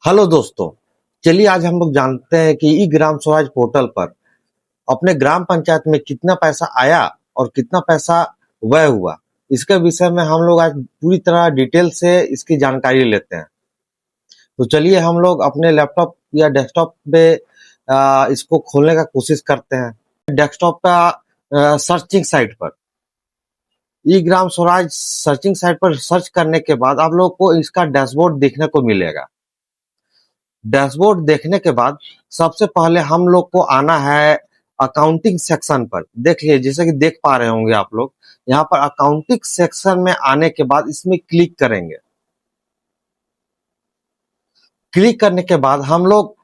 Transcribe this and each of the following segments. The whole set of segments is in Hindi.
हेलो दोस्तों। चलिए आज हम लोग जानते हैं कि ई ग्राम स्वराज पोर्टल पर अपने ग्राम पंचायत में कितना पैसा आया और कितना पैसा व्यय हुआ। इसके विषय में हम लोग आज पूरी तरह डिटेल से इसकी जानकारी लेते हैं। तो चलिए हम लोग अपने लैपटॉप या डेस्कटॉप पे इसको खोलने का कोशिश करते हैं। डेस्कटॉप का सर्चिंग साइट पर ई ग्राम स्वराज सर्चिंग साइट पर सर्च करने के बाद आप लोग को इसका डैशबोर्ड देखने को मिलेगा। डैशबोर्ड देखने के बाद सबसे पहले हम लोग को आना है अकाउंटिंग सेक्शन पर। देखिए जैसे कि देख पा रहे होंगे आप लोग, यहाँ पर अकाउंटिंग सेक्शन में आने के बाद इसमें क्लिक करेंगे। क्लिक करने के बाद हम लोग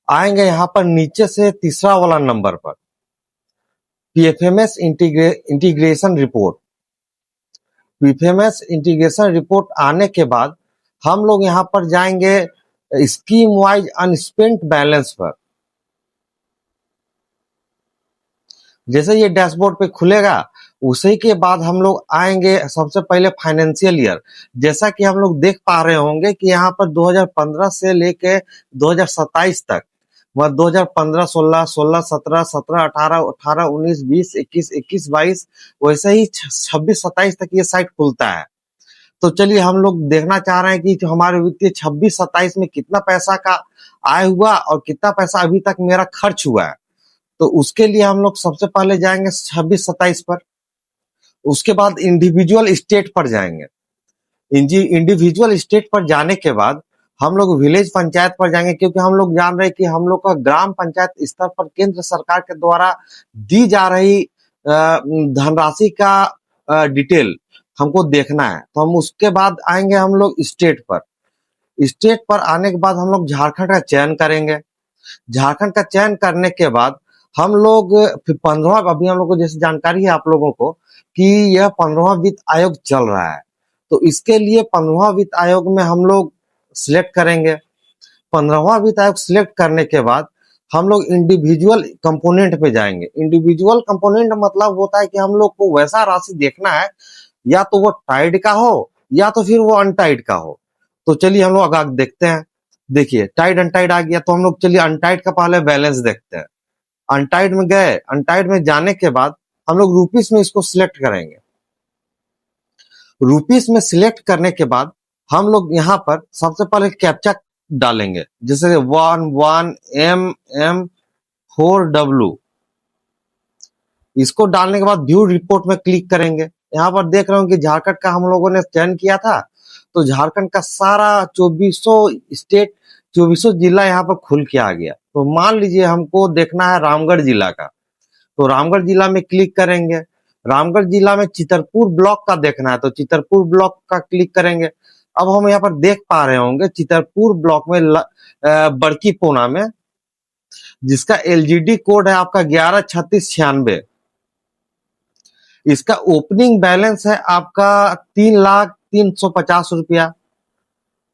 आएंगे यहाँ पर नीचे से तीसरा वाला नंबर पर, PFMS integration report. PFMS integration report आने के बाद हम लोग यहाँ पर जाएंगे स्कीम वाइज अनस्पेंट बैलेंस पर। जैसे ये डैशबोर्ड पे खुलेगा उसी के बाद हम लोग आएंगे सबसे पहले फाइनेंशियल ईयर। जैसा कि हम लोग देख पा रहे होंगे कि यहाँ पर 2015 से लेके 2027 तक, मतलब 2015, 16, 16, 17, 17, 18, 18, 19, 20, 21, 21, 22, वैसे ही 26, 27 तक ये साइट खुलता है। तो चलिए हम लोग देखना चाह रहे हैं कि हमारे वित्तीय 26-27 में कितना पैसा का आय हुआ और कितना पैसा अभी तक मेरा खर्च हुआ है। तो उसके लिए हम लोग सबसे पहले जाएंगे 26-27 पर। उसके बाद इंडिविजुअल स्टेट पर जाएंगे। इंडिविजुअल स्टेट पर जाने के बाद हम लोग विलेज पंचायत पर जाएंगे, क्योंकि हम लोग जान रहे हैं कि हम लोग का ग्राम पंचायत स्तर पर केंद्र सरकार के द्वारा दी जा रही धनराशि का डिटेल हमको देखना है। तो हम उसके बाद आएंगे हम लोग स्टेट पर। स्टेट पर आने के बाद हम लोग झारखंड का चयन करेंगे। झारखंड का चयन करने के बाद हम लोग फिर 15वां, अभी हम लोग को जैसे जानकारी है आप लोगों को कि यह 15वां वित्त आयोग चल रहा है, तो इसके लिए 15वां वित्त आयोग में हम लोग सिलेक्ट करेंगे। 15वां वित्त आयोग सिलेक्ट करने के बाद हम लोग इंडिविजुअल कंपोनेंट पे जाएंगे। इंडिविजुअल कंपोनेंट मतलब होता है कि हम लोग को वैसा राशि देखना है, या तो वो टाइड का हो या तो फिर वो अनटाइड का हो। तो चलिए हम लोग आगे देखते हैं। देखिए टाइड अनटाइड आ गया, तो हम लोग चलिए अनटाइड का पहले बैलेंस देखते हैं। अनटाइड में गए, अनटाइड में जाने के बाद हम लोग रुपीस में इसको सिलेक्ट करेंगे। रुपीस में सिलेक्ट करने के बाद हम लोग यहाँ पर सबसे पहले कैप्चा डालेंगे, जैसे 11MM4W। इसको डालने के बाद व्यू रिपोर्ट में क्लिक करेंगे। यहाँ पर देख रहे हो कि झारखंड का हम लोगों ने चयन किया था, तो झारखंड का सारा 2400 जिला यहाँ पर खुल के आ गया। तो मान लीजिए हमको देखना है रामगढ़ जिला का, तो रामगढ़ जिला में क्लिक करेंगे। रामगढ़ जिला में चितरपुर ब्लॉक का देखना है, तो चितरपुर ब्लॉक का क्लिक करेंगे। अब हम यहाँ पर देख पा रहे होंगे चितरपुर ब्लॉक में बड़की पोना में, जिसका एलजीडी कोड है आपका 113696। इसका ओपनिंग बैलेंस है आपका 3,03,50 रुपया।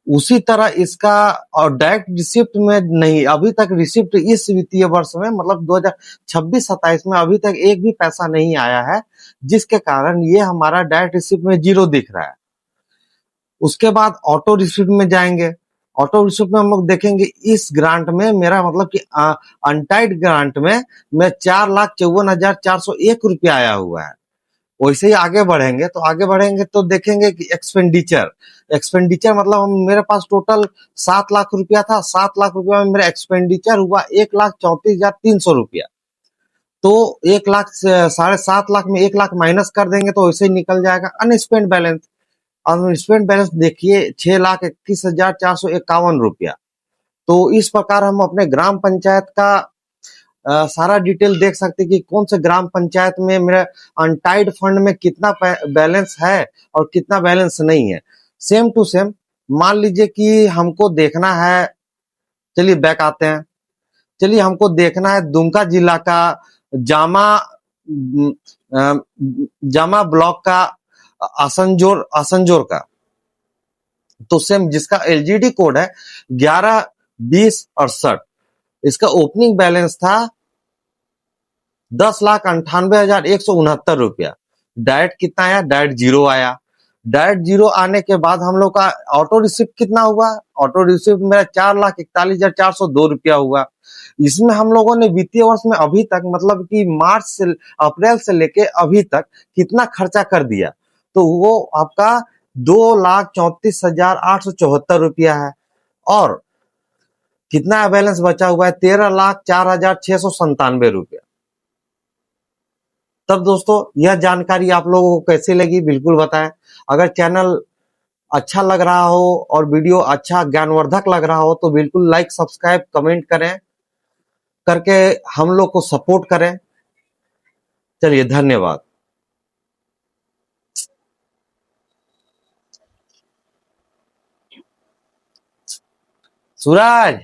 उसी तरह इसका और डायरेक्ट रिसिप्ट में नहीं, अभी तक रिसिप्ट इस वित्तीय वर्ष में मतलब 2026-27 में अभी तक एक भी पैसा नहीं आया है, जिसके कारण ये हमारा डायरेक्ट रिसिप्ट में 0 दिख रहा है। उसके बाद ऑटो रिसिप्ट में जाएंगे। ऑटो रिसिप्ट में हम लोग देखेंगे इस ग्रांट में मेरा मतलब कि अनटाइड ग्रांट में मैं 4,54,401 रुपया आया हुआ है। वैसे ही आगे बढ़ेंगे तो देखेंगे कि एक्सपेंडिचर मतलब मेरे पास टोटल 7 लाख रुपया था। 7 लाख रुपया में मेरा एक्सपेंडिचर हुआ 1,34,300 रुपया। तो 1 लाख 7.5 लाख में 1 लाख माइनस कर देंगे तो वैसे ही निकल जाएगा अनस्पेंड बैलेंस। अनस्पेंड बैलेंस देखिए 6,31,451 रुपया। तो इस प्रकार हम अपने ग्राम पंचायत का सारा डिटेल देख सकते हैं कि कौन से ग्राम पंचायत में मेरा अनटाइड फंड में कितना बैलेंस है और कितना बैलेंस नहीं है। सेम टू सेम मान लीजिए कि हमको देखना है, चलिए बैक आते हैं। चलिए हमको देखना है दुमका जिला का जामा ब्लॉक का असंजोर का। तो सेम जिसका एलजीडी कोड है 112068, इसका ओपनिंग बैलेंस था 10,98,169 रुपया। डायरेक्ट कितना आया? डायरेक्ट 0 आया। डायरेक्ट जीरो आने के बाद हम लोग का ऑटो रिसिप्ट कितना हुआ? ऑटो रिसिप्ट मेरा 4,41,402 हुआ। इसमें हम लोगों ने वित्तीय वर्ष में अभी तक मतलब कि मार्च से अप्रैल से लेके अभी तक कितना खर्चा कर दिया? तो वो आपका 2,34,874 है। और कितना बैलेंस बचा हुआ है? 13,04,697 रुपया। तब दोस्तों यह जानकारी आप लोगों को कैसी लगी बिल्कुल बताएं। अगर चैनल अच्छा लग रहा हो और वीडियो अच्छा ज्ञानवर्धक लग रहा हो तो बिल्कुल लाइक सब्सक्राइब कमेंट करें करके हम लोग को सपोर्ट करें। चलिए धन्यवाद। सूरज